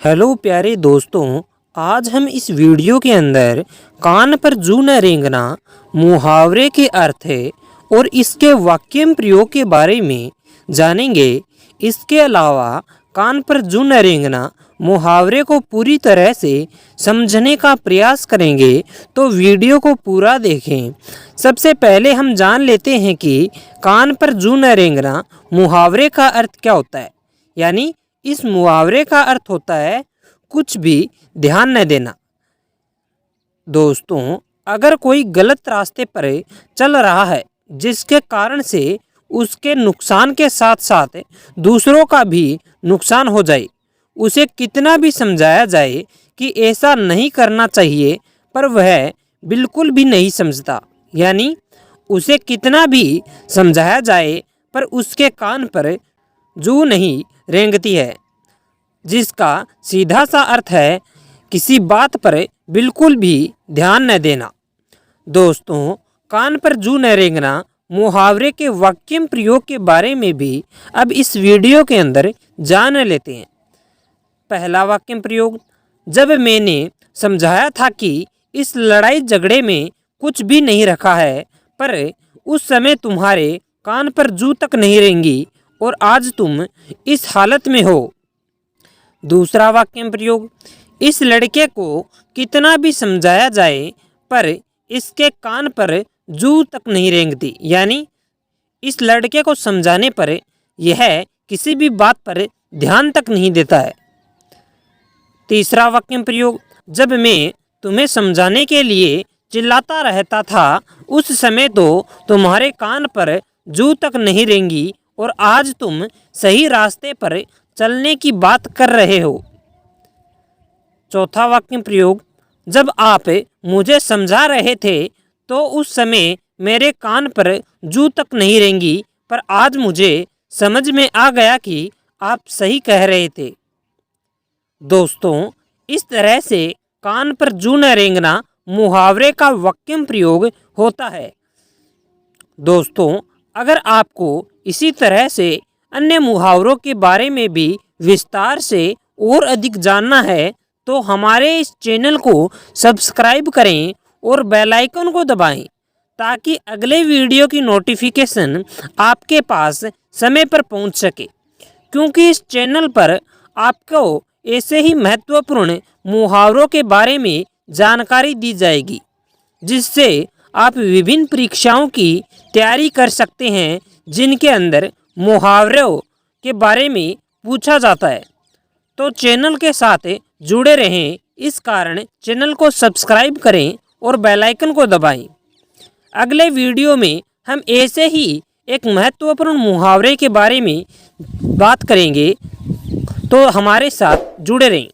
Hello प्यारे दोस्तों, आज हम इस वीडियो के अंदर कान पर जूं न रेंगना मुहावरे के अर्थ है और इसके वाक्य प्रयोग के बारे में जानेंगे। इसके अलावा कान पर जूं न रेंगना मुहावरे को पूरी तरह से समझने का प्रयास करेंगे, तो वीडियो को पूरा देखें। सबसे पहले हम जान लेते हैं कि कान पर जूं न रेंगना मुहावरे का अर्थ क्या होता है। यानी इस मुहावरे का अर्थ होता है कुछ भी ध्यान न देना। दोस्तों, अगर कोई गलत रास्ते पर चल रहा है जिसके कारण से उसके नुकसान के साथ साथ दूसरों का भी नुकसान हो जाए, उसे कितना भी समझाया जाए कि ऐसा नहीं करना चाहिए, पर वह बिल्कुल भी नहीं समझता। यानी उसे कितना भी समझाया जाए पर उसके कान पर जूं नहीं रेंगती है, जिसका सीधा सा अर्थ है किसी बात पर बिल्कुल भी ध्यान न देना। दोस्तों, कान पर जूं न रेंगना मुहावरे के वाक्य प्रयोग के बारे में भी अब इस वीडियो के अंदर जान लेते हैं। पहला वाक्य प्रयोग, जब मैंने समझाया था कि इस लड़ाई झगड़े में कुछ भी नहीं रखा है, पर उस समय तुम्हारे कान पर जूं तक नहीं रेंगी और आज तुम इस हालत में हो। दूसरा वाक्य प्रयोग, इस लड़के को कितना भी समझाया जाए पर इसके कान पर जूं तक नहीं रेंगती। यानी इस लड़के को समझाने पर यह किसी भी बात पर ध्यान तक नहीं देता है। तीसरा वाक्य प्रयोग, जब मैं तुम्हें समझाने के लिए चिल्लाता रहता था, उस समय तो तुम्हारे कान पर जूं तक नहीं रेंगी और आज तुम सही रास्ते पर चलने की बात कर रहे हो। चौथा वाक्य प्रयोग, जब आप मुझे समझा रहे थे तो उस समय मेरे कान पर जूं तक नहीं रेंगी, पर आज मुझे समझ में आ गया कि आप सही कह रहे थे। दोस्तों, इस तरह से कान पर जूं न रेंगना मुहावरे का वाक्य प्रयोग होता है। दोस्तों, अगर आपको इसी तरह से अन्य मुहावरों के बारे में भी विस्तार से और अधिक जानना है, तो हमारे इस चैनल को सब्सक्राइब करें और बेल आइकन को दबाएं, ताकि अगले वीडियो की नोटिफिकेशन आपके पास समय पर पहुंच सके। क्योंकि इस चैनल पर आपको ऐसे ही महत्वपूर्ण मुहावरों के बारे में जानकारी दी जाएगी, जिससे आप विभिन्न परीक्षाओं की तैयारी कर सकते हैं, जिनके अंदर मुहावरों के बारे में पूछा जाता है। तो चैनल के साथ जुड़े रहें, इस कारण चैनल को सब्सक्राइब करें और बेल आइकन को दबाएं। अगले वीडियो में हम ऐसे ही एक महत्वपूर्ण मुहावरे के बारे में बात करेंगे, तो हमारे साथ जुड़े रहें।